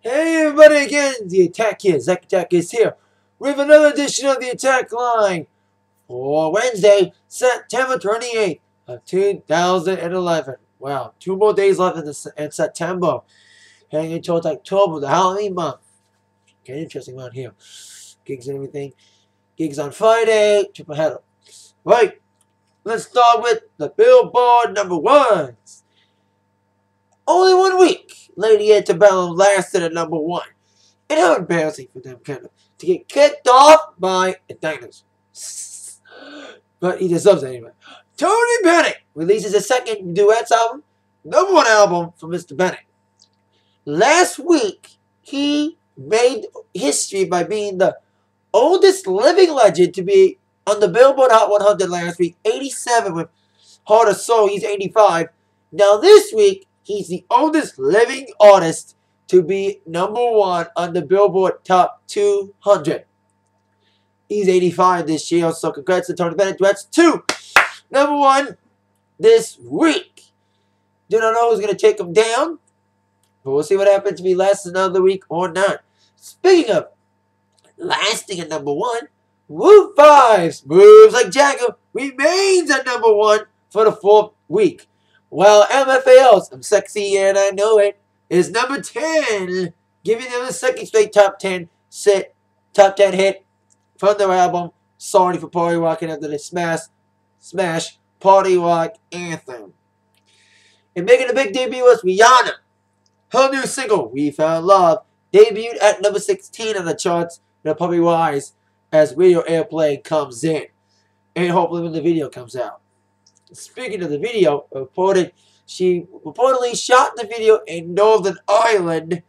Hey everybody again, the Attack is, Zach Attack is here with another edition of the Attack Line for Wednesday, September 28th of 2011. Wow, 2 more days left in September, heading into October, the Halloween month. Get interesting around here. Gigs and everything. Gigs on Friday, triple header. Right, let's start with the Billboard #1s. Only 1 week, Lady Antebellum lasted at #1. And how embarrassing for them, kind of, to get kicked off by Etheridge. But he deserves it anyway. Tony Bennett releases a second duets album, #1 album for Mr. Bennett. Last week, he made history by being the oldest living legend to be on the Billboard Hot 100 last week, 87 with Heart of Soul, he's 85. Now this week, he's the oldest living artist to be #1 on the Billboard Top 200. He's 85 this year, so congrats to Tony Bennett. That's 2. #1 this week. Do not know who's going to take him down, but we'll see what happens if he lasts another week or not. Speaking of lasting at #1, Wu 5's Moves Like Jagger remains at #1 for the 4th week. While MFAO's I'm Sexy and I Know It is #10, giving them a second straight top 10 hit from their album Sorry for Party Rockin' after the smash Party Rock Anthem. And making a big debut was Rihanna. Her new single, We Found Love, debuted at #16 on the charts. They'll probably rise as radio airplay comes in. And hopefully when the video comes out. Speaking of the video, she reportedly shot the video in Northern Ireland,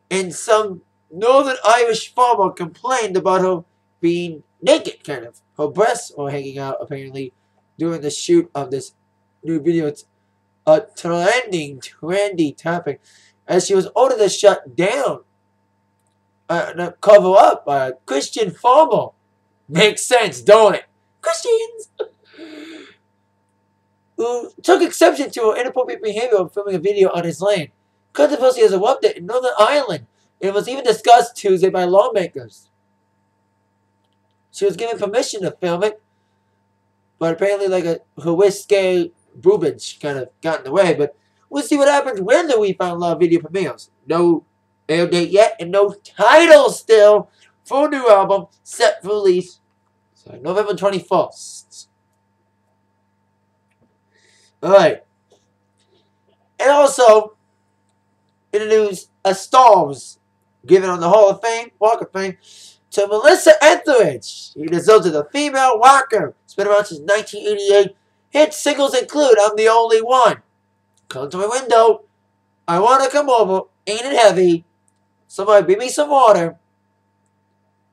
and some Northern Irish farmer complained about her being naked, kind of. Her breasts were hanging out, apparently, during the shoot of this new video. It's a trendy topic, as she was ordered to shut down, cover up by a Christian farmer. Makes sense, don't it? Christians! Who took exception to her inappropriate behavior of filming a video on his land. Controversy has erupted in Northern Ireland. It was even discussed Tuesday by lawmakers. She was given permission to film it, but apparently her risque boobage kind of got in the way. But we'll see what happens when the We Found Love video premieres. No air date yet, and no title still for a new album set for release. So November 21st. Alright. And also, in the news, a star was given on the Hall of Fame, Walk of Fame, to Melissa Etheridge. She deserves it, a female rocker. It's been around since 1988. Hit singles include I'm the Only One, Come to My Window, I Wanna Come Over, Ain't It Heavy, Somebody Bring Me Some Water,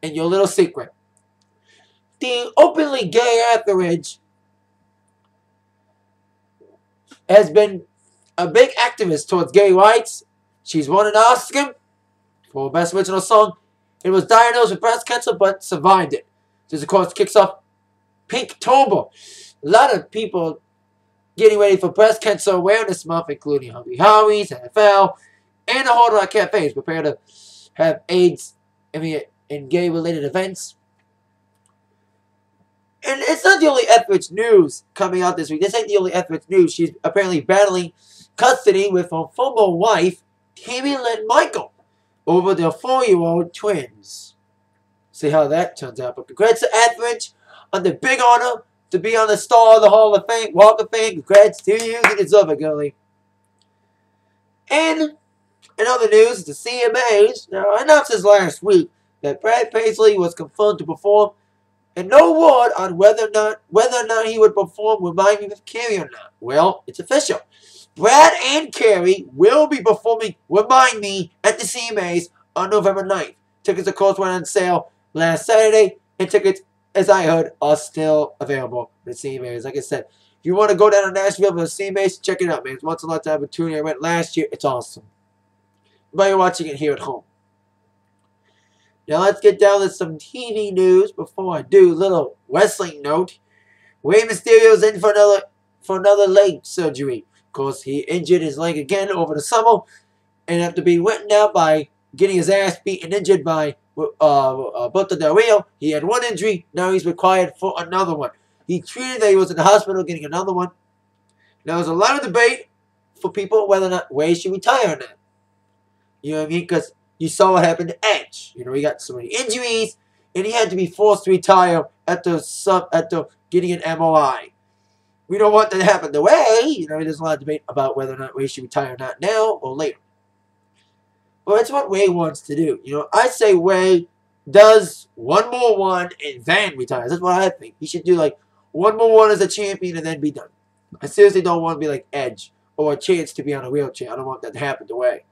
and Your Little Secret. The openly gay Etheridge has been a big activist towards gay rights. She's won an Oscar for Best Original Song and was diagnosed with breast cancer but survived it. This, of course, kicks off Pinktober. A lot of people getting ready for Breast Cancer Awareness Month, including Hungry Howie's, NFL, and the Hard Rock Cafes, prepare to have AIDS and gay-related events. And it's not the only Etheridge news coming out this week. This ain't the only Etheridge news. She's apparently battling custody with her former wife, Tammy Lynn Michael, over their 4-year-old twins. See how that turns out. But congrats to Etheridge on the big honor to be on the Star of the Hall of Fame, Walk of Fame. Congrats to you. You deserve it, girlie. And in other news, the CMAs announced this last week that Brad Paisley was confirmed to perform, and no word on whether or not he would perform Remind Me with Carrie or not. Well, it's official. Brad and Carrie will be performing Remind Me at the CMAs on November 9th. Tickets, of course, went on sale last Saturday, and tickets, as I heard, are still available at the CMAs. Like I said, if you want to go down to Nashville for the CMAs, check it out, man. It's once in a lifetime opportunity. I went last year. It's awesome. But you're watching it here at home. Now let's get down to some TV news before I do. Little wrestling note. Rey Mysterio is in for another leg surgery. Of course, he injured his leg again over the summer. and after being written out by getting his ass beat and injured by Bota Del Rio, he had one injury. Now he's required for another one. He treated that he was in the hospital getting another one. Now there's a lot of debate for people whether or not Rey should retire or not. You know what I mean? Because you saw what happened to Edge. You know, he got so many injuries, and he had to be forced to retire after getting an MRI. We don't want that to happen to Rey. You know, there's a lot of debate about whether or not Rey should retire or not now or later. But it's what Rey wants to do. You know, I say Rey does one more one and then retires. That's what I think. He should do like one more one as a champion and then be done. I seriously don't want to be like Edge or a chance to be on a wheelchair. I don't want that to happen to Rey.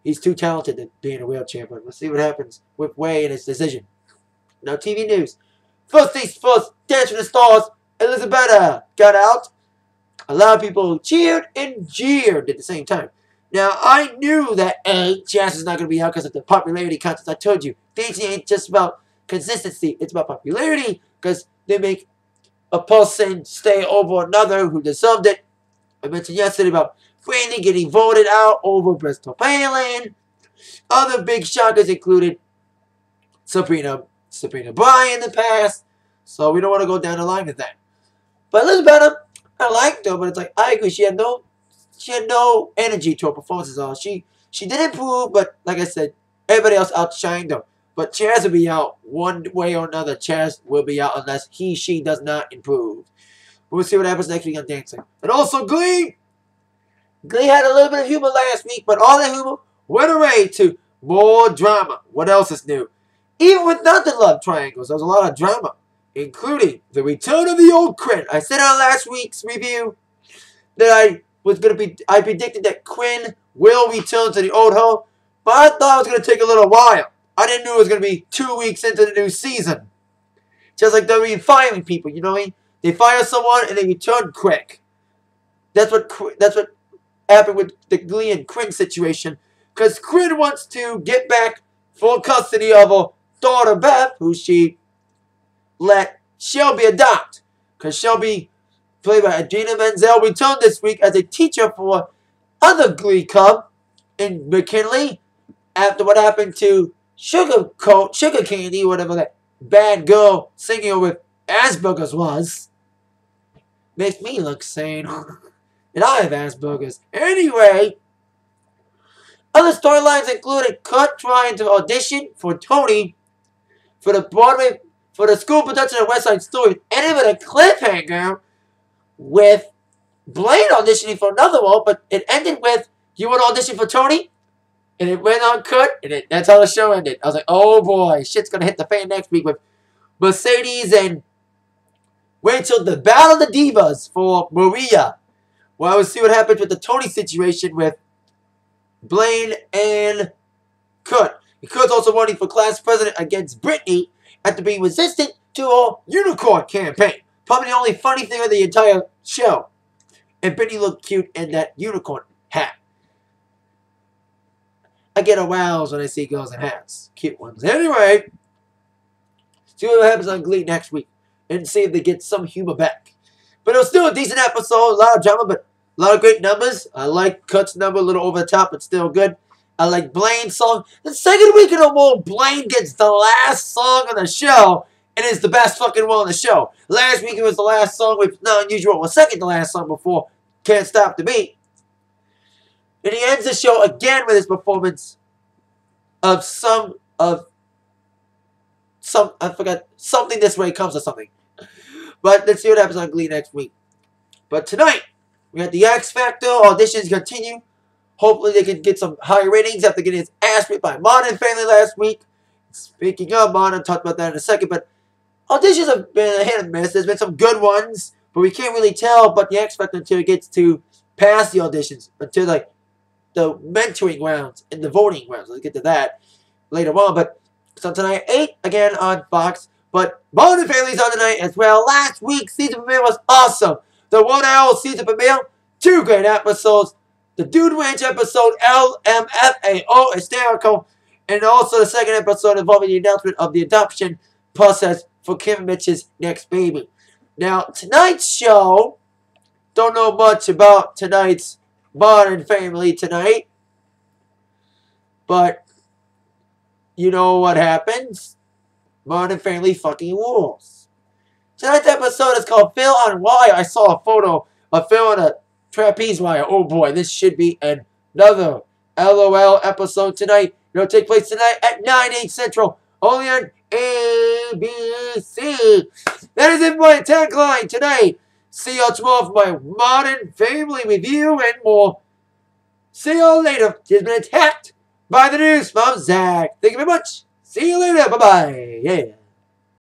He's too talented to be in a wheelchair, but let's see what happens with Rey and his decision. Now, TV news. First things first, Dance with the Stars, Elizabeth got out. A lot of people cheered and jeered at the same time. Now, I knew that Jazz is not going to be out because of the popularity contest. I told you, dancing ain't just about consistency. It's about popularity because they make a person stay over another who deserved it. I mentioned yesterday about Brandy getting voted out over Bristol Palin. Other big shockers included Sabrina Bryan in the past. So we don't want to go down the line with that. But Elizabeth, I liked her, but it's like I agree. She had no energy to her performances. She did improve, but like I said, everybody else outshined her. But Chaz will be out one way or another. Chaz will be out unless she does not improve. We'll see what happens next week on Dancing. And also Glee. Glee had a little bit of humor last week, but all that humor went away to more drama. What else is new? Even without the love triangles, there was a lot of drama, including the return of the old Quinn. I said on last week's review that I predicted that Quinn will return to the old home, but I thought it was going to take a little while. I didn't know it was going to be 2 weeks into the new season. Just like they're firing people, you know what I mean? They fire someone and they return quick. That's what happened with the Glee and Quinn situation. Because Quinn wants to get back full custody of her daughter Beth, who she let Shelby adopt. Because Shelby, played by Adina Menzel, returned this week as a teacher for other Glee Cub in McKinley after what happened to Sugar Candy, whatever that bad girl singing with Asperger's was. Makes me look sane. And I have Asperger's. Anyway, other storylines included Kurt trying to audition for Tony for the school production of West Side Story. Ended with a cliffhanger with Blaine auditioning for another role, but it ended with, you want to audition for Tony? And it went on Kurt, and that's how the show ended. I was like, oh boy, shit's going to hit the fan next week with Mercedes and wait till the Battle of the Divas for Maria. Well, we'll see what happens with the Tony situation with Blaine and Kurt. And Kurt's also running for class president against Brittany after being resistant to a unicorn campaign. Probably the only funny thing of the entire show. And Brittany looked cute in that unicorn hat. I get aroused when I see girls in hats. Cute ones. Anyway, see what happens on Glee next week. And see if they get some humor back. But it was still a decent episode. A lot of drama, but a lot of great numbers. I like Kurt's number, a little over the top, but still good. I like Blaine's song. The second week in a row, Blaine gets the last song on the show. And it's the best fucking one on the show. Last week it was the last song with Not Unusual. Well, second to last song before Can't Stop the Beat. And he ends the show again with his performance of I forgot, something this way comes or something. But let's see what happens on Glee next week. But tonight, we got the X Factor. Auditions continue. Hopefully they can get some higher ratings after getting his ass ripped by Modern Family last week. Speaking of Modern, I'll talk about that in a second. But auditions have been a hit and miss. There's been some good ones, but we can't really tell about the X Factor until it gets to past the auditions. Until like the mentoring rounds and the voting rounds. Let's get to that later on. But so tonight, 8 again on Fox. But Modern Family's on tonight as well. Last week's season premiere was awesome. The 1 hour season premiere, 2 great episodes. The Dude Ranch episode, LMFAO, hysterical. And also the second episode involving the announcement of the adoption process for Kim Mitch's next baby. Now, tonight's show, don't know much about tonight's Modern Family tonight. But you know what happens? Modern Family fucking rules. Tonight's episode is called Phil on Wire. I saw a photo of Phil on a trapeze wire. Oh boy, this should be another LOL episode tonight. It'll take place tonight at 9/8 Central. Only on ABC. That is it for my Atakline tonight. See y'all tomorrow for my Modern Family review and more. See y'all later. She's been attacked by the news from Zach. Thank you very much. See you later. Bye-bye. Yeah.